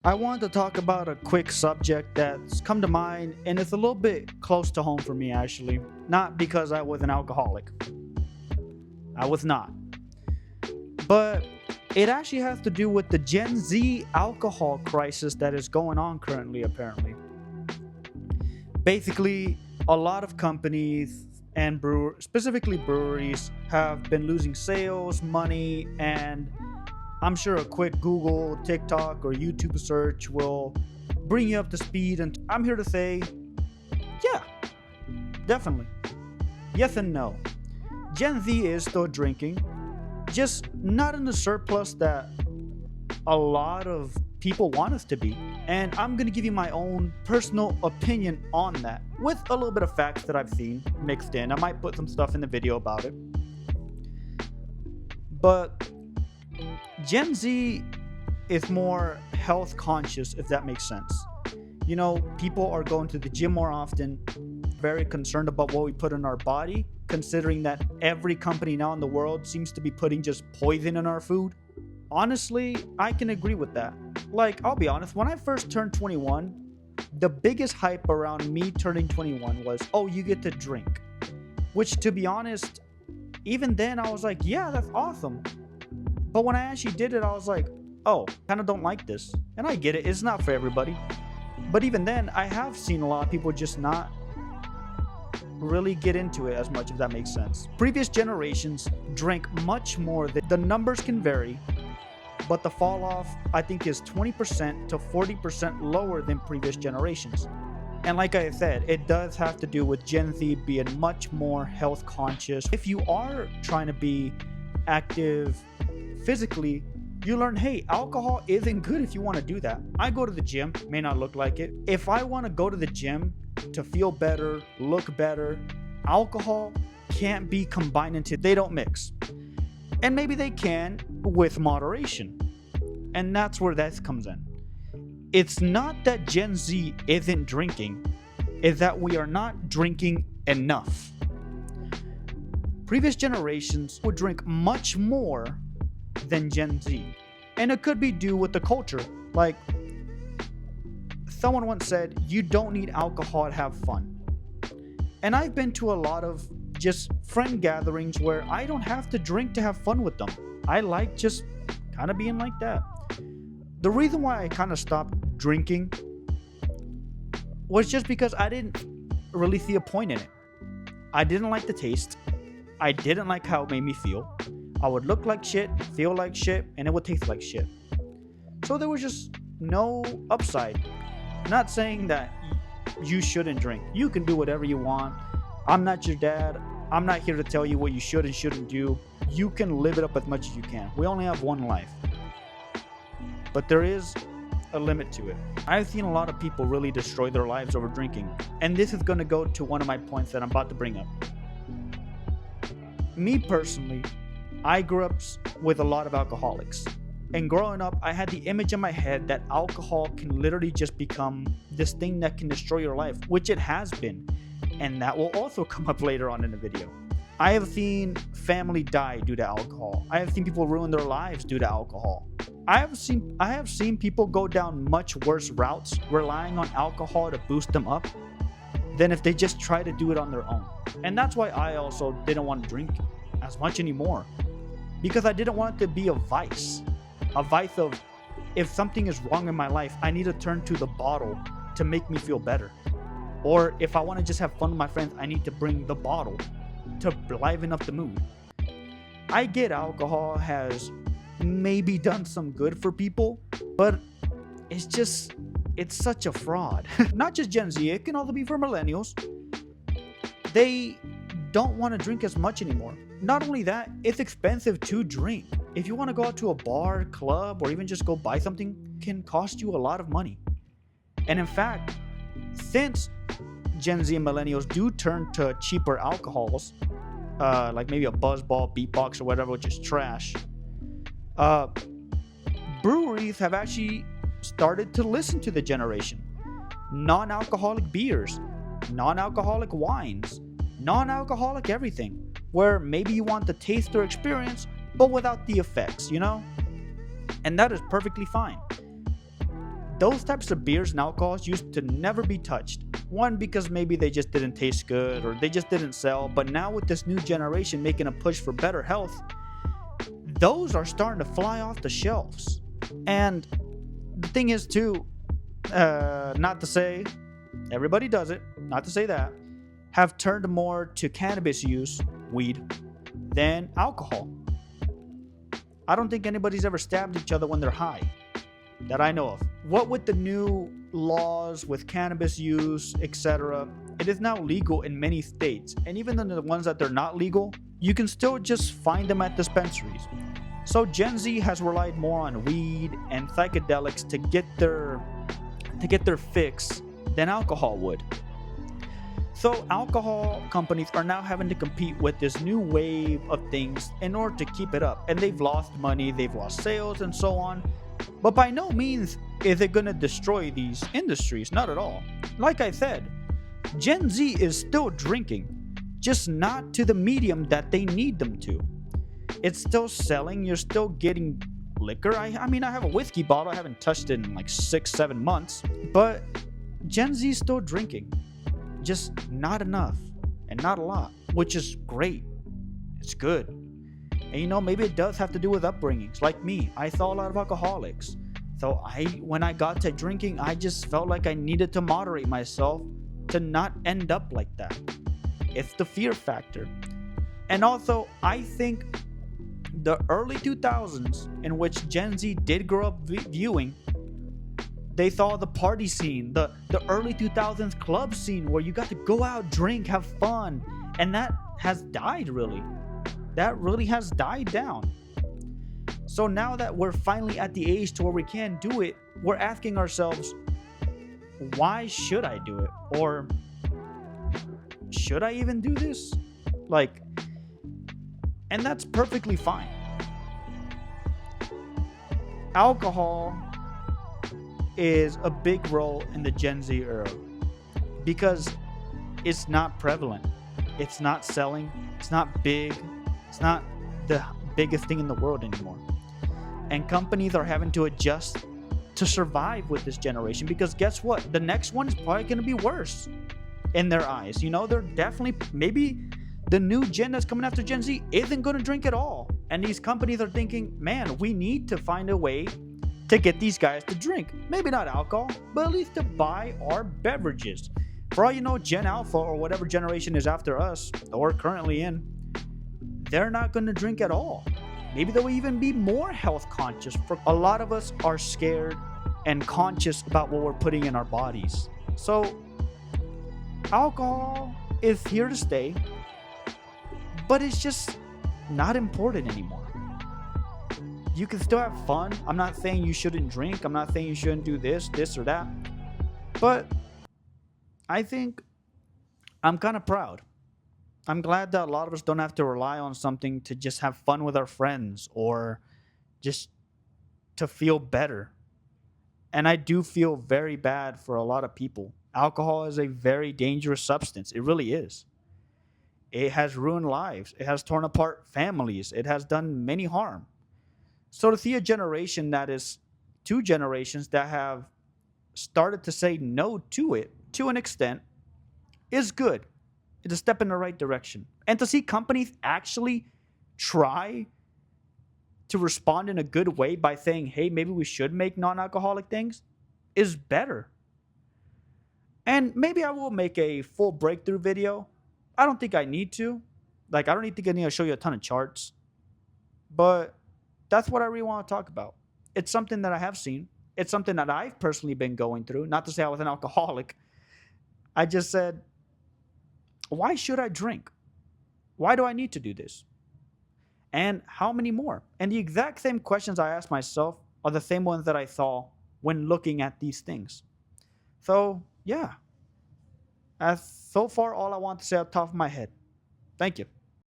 I wanted to talk about a quick subject that's come to mind, and it's a little bit close to home for me, actually. Not because I was an alcoholic, I was not. But it actually has to do with the Gen Z alcohol crisis that is going on currently, apparently. Basically, a lot of companies and specifically breweries, have been losing sales, money, and I'm sure a quick Google, TikTok, or YouTube search will bring you up to speed. And I'm here to say, yeah, definitely. Yes and no. Gen Z is still drinking, just not in the surplus that a lot of people want us to be. And I'm going to give you my own personal opinion on that with a little bit of facts that I've seen mixed in. I might put some stuff in the video about it. But Gen Z is more health conscious, if that makes sense. You know, people are going to the gym more often, very concerned about what we put in our body, considering that every company now in the world seems to be putting just poison in our food. Honestly, I can agree with that. Like, I'll be honest, when I first turned 21, the biggest hype around me turning 21 was, oh, you get to drink. Which, to be honest, even then I was like, yeah, that's awesome. But when I actually did it, I was like, oh, kind of don't like this. And I get it, it's not for everybody. But even then, I have seen a lot of people just not really get into it as much, if that makes sense. Previous generations drank much more. The numbers can vary, but the fall off, I think, is 20% to 40% lower than previous generations. And like I said, it does have to do with Gen Z being much more health conscious. If you are trying to be active physically, you learn, hey, alcohol isn't good if you want to do that. I go to the gym, may not look like it. If I want to go to the gym to feel better, look better, alcohol can't be combined into, they don't mix. And maybe they can with moderation. And that's where that comes in. It's not that Gen Z isn't drinking, it's that we are not drinking enough. Previous generations would drink much more than Gen Z. And it could be due with the culture. Like, someone once said, you don't need alcohol to have fun. And I've been to a lot of just friend gatherings where I don't have to drink to have fun with them. I like just kind of being like that. The reason why I kind of stopped drinking was just because I didn't really see a point in it. I didn't like the taste. I didn't like how it made me feel. I would look like shit, feel like shit, and it would taste like shit. So there was just no upside. Not saying that you shouldn't drink. You can do whatever you want. I'm not your dad. I'm not here to tell you what you should and shouldn't do. You can live it up as much as you can. We only have one life. But there is a limit to it. I've seen a lot of people really destroy their lives over drinking. And this is going to go to one of my points that I'm about to bring up. Me personally, I grew up with a lot of alcoholics. And growing up, I had the image in my head that alcohol can literally just become this thing that can destroy your life, which it has been. And that will also come up later on in the video. I have seen family die due to alcohol. I have seen people ruin their lives due to alcohol. I have seen people go down much worse routes relying on alcohol to boost them up than if they just try to do it on their own. And that's why I also didn't want to drink as much anymore, because I didn't want it to be a vice of, if something is wrong in my life, I need to turn to the bottle to make me feel better. Or if I want to just have fun with my friends, I need to bring the bottle to liven up the mood. I get alcohol has maybe done some good for people, but it's such a fraud. Not just Gen Z, it can also be for millennials. They don't want to drink as much anymore. Not only that, it's expensive to drink. If you want to go out to a bar, club, or even just go buy something, it can cost you a lot of money. And in fact, since Gen Z and millennials do turn to cheaper alcohols, like maybe a Buzzball, Beatbox, or whatever, which is trash, breweries have actually started to listen to the generation. Non-alcoholic beers, non-alcoholic wines, non-alcoholic everything, where maybe you want the taste or experience, but without the effects, you know? And that is perfectly fine. those types of beers and alcohols used to never be touched. One, because maybe they just didn't taste good or they just didn't sell. But now with this new generation making a push for better health, those are starting to fly off the shelves. And the thing is too, not to say everybody does it, not to say that, have turned more to cannabis use, weed, than alcohol. I don't think anybody's ever stabbed each other when they're high, that I know of. What with the new laws with cannabis use, etc., it is now legal in many states. And even in the ones that they're not legal, you can still just find them at dispensaries. So Gen Z has relied more on weed and psychedelics to get their fix than alcohol would. So alcohol companies are now having to compete with this new wave of things in order to keep it up. And they've lost money, they've lost sales and so on. But by no means is it going to destroy these industries, not at all. Like I said, Gen Z is still drinking, just not to the medium that they need them to. It's still selling, you're still getting liquor. I mean, I have a whiskey bottle, I haven't touched it in like 6-7 months, but Gen Z is still drinking. Just not enough and not a lot, which is great. It's good. And maybe it does have to do with upbringings. Like me, I saw a lot of alcoholics. So when I got to drinking, I just felt like I needed to moderate myself to not end up like that. It's the fear factor. And also, I think the early 2000s, in which Gen Z did grow up viewing, they saw the party scene, the early 2000s club scene where you got to go out, drink, have fun. And that has died, really. That really has died down. So now that we're finally at the age to where we can do it, we're asking ourselves, why should I do it? Or should I even do this? And that's perfectly fine. Alcohol is a big role in the Gen Z era because it's not prevalent. It's not selling. It's not big. It's not the biggest thing in the world anymore. And companies are having to adjust to survive with this generation because guess what? The next one is probably going to be worse in their eyes. They're definitely, maybe the new gen that's coming after Gen Z isn't going to drink at all. And these companies are thinking, man, we need to find a way to get these guys to drink. Maybe not alcohol, but at least to buy our beverages. For all you know, Gen Alpha or whatever generation is after us or currently in, they're not going to drink at all. Maybe they'll even be more health conscious. For a lot of us are scared and conscious about what we're putting in our bodies. So alcohol is here to stay, but it's just not important anymore. You can still have fun. I'm not saying you shouldn't drink. I'm not saying you shouldn't do this or that. But I think I'm kind of proud. I'm glad that a lot of us don't have to rely on something to just have fun with our friends or just to feel better. And I do feel very bad for a lot of people. Alcohol is a very dangerous substance. It really is. It has ruined lives. It has torn apart families. It has done many harm. So to see a generation that is 2 generations that have started to say no to it to an extent is good. It's a step in the right direction. And to see companies actually try to respond in a good way by saying, hey, maybe we should make non-alcoholic things is better. And maybe I will make a full breakthrough video. I don't think I need to. I don't think I need to show you a ton of charts. But that's what I really want to talk about. It's something that I have seen. It's something that I've personally been going through. Not to say I was an alcoholic. I just said, why should I drink? Why do I need to do this? And how many more? And the exact same questions I asked myself are the same ones that I saw when looking at these things. So, yeah. That's so far all I want to say off the top of my head. Thank you.